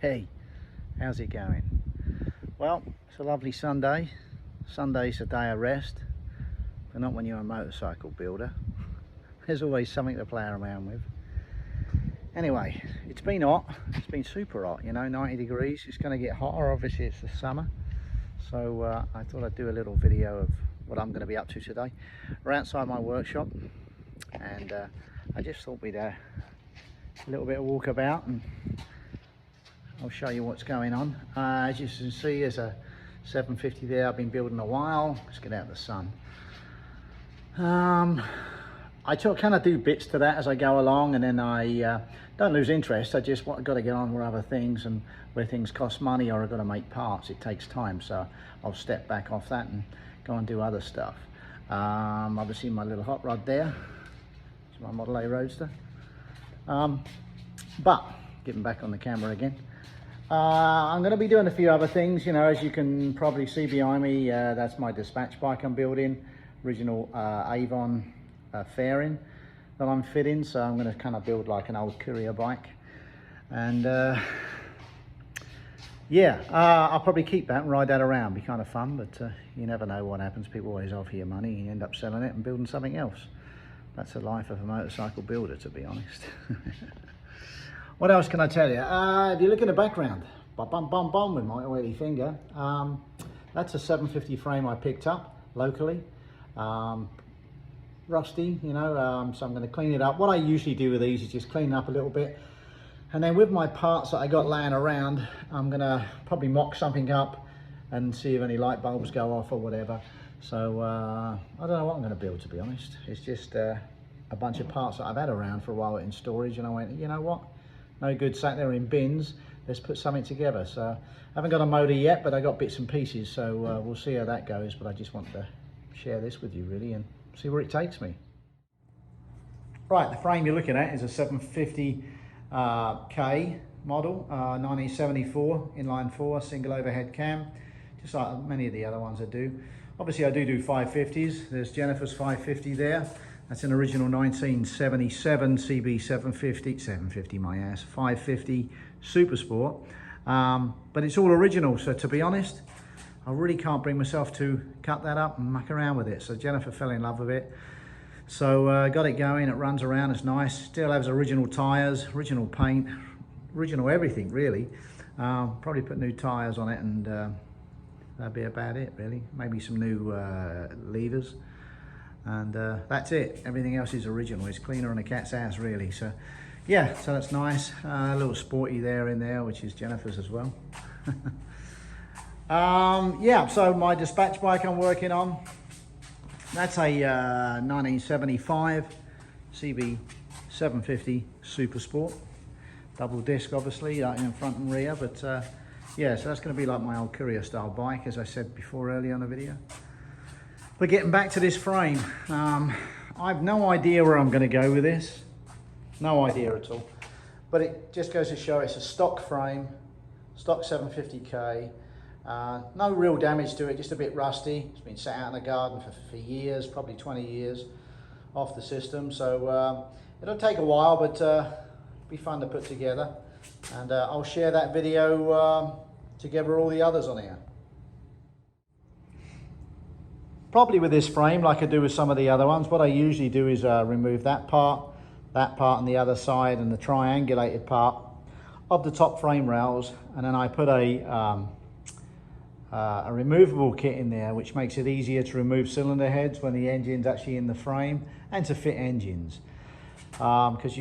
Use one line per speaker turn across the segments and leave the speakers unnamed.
Hey, how's it going? Well, it's a lovely Sunday. Sunday's a day of rest, but not when you're a motorcycle builder. There's always something to play around with. Anyway, it's been hot. It's been super hot, you know, 90 degrees. It's going to get hotter, obviously it's the summer. So I thought I'd do a little video of what I'm going to be up to today. We're outside my workshop, and I just thought we'd a little bit of walkabout, and I'll show you what's going on. As you can see, there's a 750 there. I've been building a while. Let's get out of the sun. I kind of do bits to that as I go along, and then I don't lose interest. I just got to get on with other things, and where things cost money or I've got to make parts, it takes time. So I'll step back off that and go and do other stuff. Obviously my little hot rod there. It's my Model A Roadster. But getting back on the camera again. I'm going to be doing a few other things, you know, as you can probably see behind me. That's my dispatch bike I'm building, original Avon fairing that I'm fitting. So I'm going to kind of build like an old courier bike, and yeah, I'll probably keep that and ride that around. Be kind of fun, but you never know what happens. People always offer you money and you end up selling it and building something else. That's the life of a motorcycle builder, to be honest. What else can I tell you? If you look in the background, bum bum bum bum with my oily finger, that's a 750 frame I picked up locally. Rusty, you know, so I'm going to clean it up. What I usually do with these is just clean it up a little bit, and then with my parts that I got laying around, I'm going to probably mock something up and see if any light bulbs go off or whatever. So I don't know what I'm going to build, to be honest. It's just a bunch of parts that I've had around for a while in storage, and I went, you know what? No good sat there in bins. Let's put something together. So I haven't got a motor yet, but I got bits and pieces. So we'll see how that goes. But I just want to share this with you really and see where it takes me. Right, the frame you're looking at is a 750K model, 1974 inline 4 single overhead cam, just like many of the other ones I do. Obviously I do 550s. There's Jennifer's 550 there. That's an original 1977 CB 750 my ass, 550 Super Sport. But it's all original, so to be honest, I really can't bring myself to cut that up and muck around with it. So Jennifer fell in love with it. So got it going, it runs around, it's nice. Still has original tires, original paint, original everything really. Probably put new tires on it, and that'd be about it really. Maybe some new levers. And that's it. Everything else is original. It's cleaner than a cat's ass really. So yeah, so that's nice. A little sporty there in there, which is Jennifer's as well. Yeah, so my dispatch bike I'm working on, that's a 1975 CB 750 Super Sport, double disc obviously, in front and rear. But yeah, so that's going to be like my old courier style bike, as I said before earlier on the video. But getting back to this frame, I've no idea where I'm going to go with this. No idea at all. But it just goes to show it's a stock frame, stock 750K. No real damage to it, just a bit rusty. It's been sat out in the garden for years, probably 20 years off the system. So it'll take a while, but be fun to put together. And I'll share that video together with all the others on here. Probably with this frame, like I do with some of the other ones, what I usually do is remove that part on the other side, and the triangulated part of the top frame rails, and then I put a removable kit in there, which makes it easier to remove cylinder heads when the engine's actually in the frame, and to fit engines. Because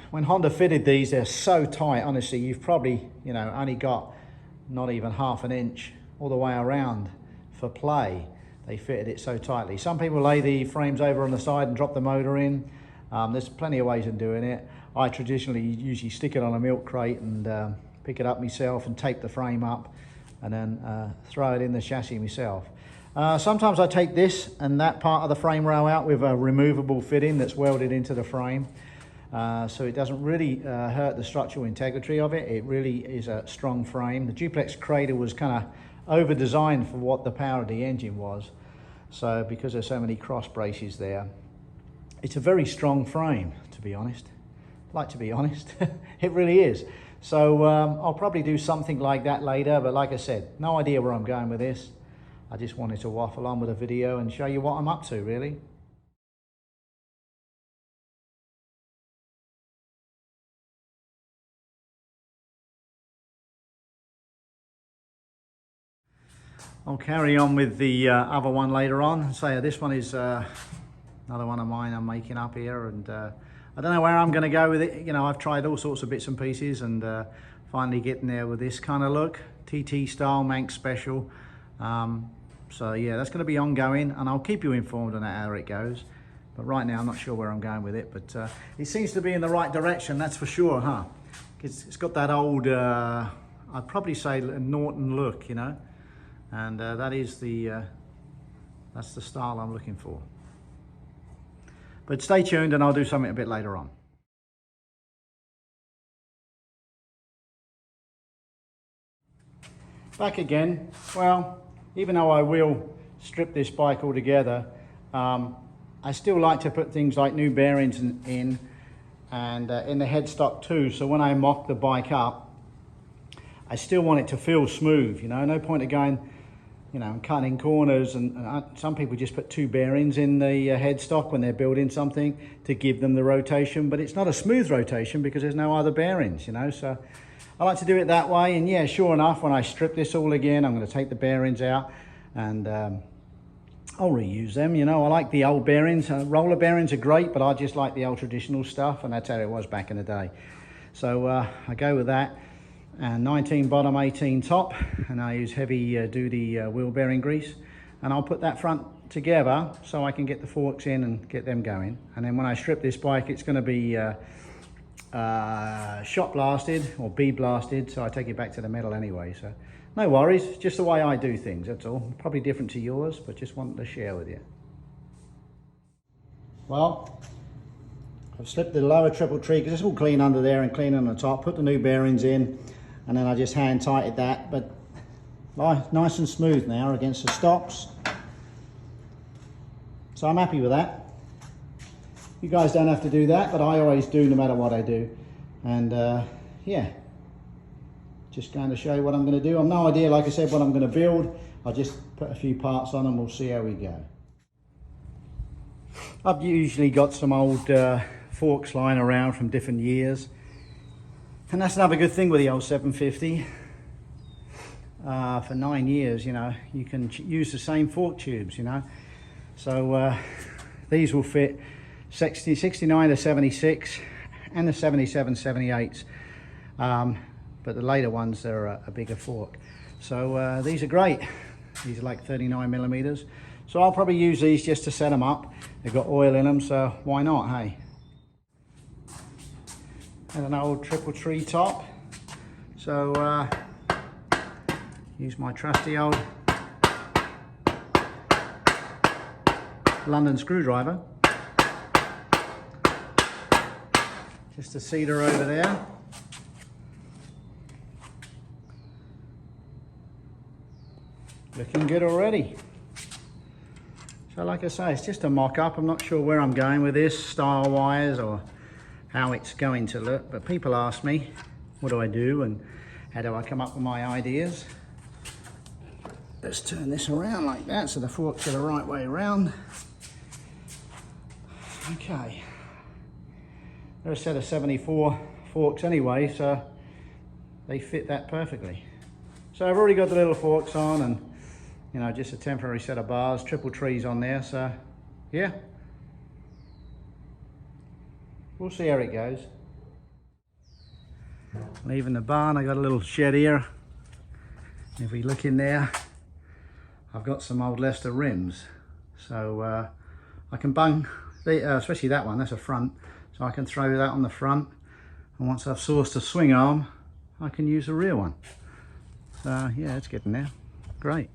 when Honda fitted these, they're so tight, honestly, you've probably, you know, only got not even half an inch all the way around for play. They fitted it so tightly. Some people lay the frames over on the side and drop the motor in. There's plenty of ways of doing it. I traditionally usually stick it on a milk crate and pick it up myself and tape the frame up, and then throw it in the chassis myself. Sometimes I take this and that part of the frame rail out with a removable fitting that's welded into the frame. So it doesn't really hurt the structural integrity of it. It really is a strong frame. The duplex cradle was kind of over-designed for what the power of the engine was. So because there's so many cross braces there, it's a very strong frame, to be honest. Like, to be honest, it really is. So I'll probably do something like that later, but like I said, no idea where I'm going with this. I just wanted to waffle on with a video and show you what I'm up to, really. I'll carry on with the other one later on. So this one is another one of mine I'm making up here, and I don't know where I'm going to go with it. You know, I've tried all sorts of bits and pieces, and finally getting there with this kind of look, TT style Manx special. So yeah, that's going to be ongoing, and I'll keep you informed on how it goes. But right now I'm not sure where I'm going with it, but it seems to be in the right direction, that's for sure, huh? It's got that old, I'd probably say Norton look, you know, and that's the style I'm looking for. But stay tuned and I'll do something a bit later on. Back again. Well, even though I will strip this bike altogether, I still like to put things like new bearings in and in the headstock too. So when I mock the bike up, I still want it to feel smooth, you know, no point of going, you know, cutting corners, and some people just put 2 bearings in the headstock when they're building something to give them the rotation, but it's not a smooth rotation because there's no other bearings, you know. So I like to do it that way, and yeah, sure enough, when I strip this all again, I'm going to take the bearings out and I'll reuse them, you know. I like the old bearings. Roller bearings are great, but I just like the old traditional stuff, and that's how it was back in the day. So I go with that. And 19 bottom, 18 top, and I use heavy duty wheel bearing grease, and I'll put that front together so I can get the forks in and get them going. And then when I strip this bike, it's going to be shot blasted or bead blasted, so I take it back to the metal anyway. So no worries, just the way I do things, that's all. Probably different to yours, but just wanted to share with you. Well, I've slipped the lower triple tree because it's all clean under there and clean on the top, put the new bearings in, and then I just hand tightened that, but nice and smooth now against the stocks. So I'm happy with that. You guys don't have to do that, but I always do no matter what I do. And yeah, just going to show you what I'm going to do. I've no idea, like I said, what I'm going to build. I'll just put a few parts on and we'll see how we go. I've usually got some old forks lying around from different years. And that's another good thing with the old 750. For 9 years, you know, you can use the same fork tubes, you know. So these will fit 69 to 76 and the 77, 78s. But the later ones, they're a bigger fork. So these are great. These are like 39 millimeters. So I'll probably use these just to set them up. They've got oil in them, so why not, hey? And an old triple tree top. So use my trusty old London screwdriver. Just a cedar over there. Looking good already. So like I say, it's just a mock-up. I'm not sure where I'm going with this style-wise or how it's going to look, but people ask me, what do I do and how do I come up with my ideas? Let's turn this around like that so the forks are the right way around. Okay. They're a set of 74 forks anyway, so they fit that perfectly. So I've already got the little forks on and, you know, just a temporary set of bars, triple trees on there, so yeah. We'll see how it goes. Leaving the barn, I got a little shed here. If we look in there, I've got some old Leicester rims. So I can bung, especially that one, that's a front. So I can throw that on the front. And once I've sourced a swing arm, I can use a rear one. So yeah, it's getting there. Great.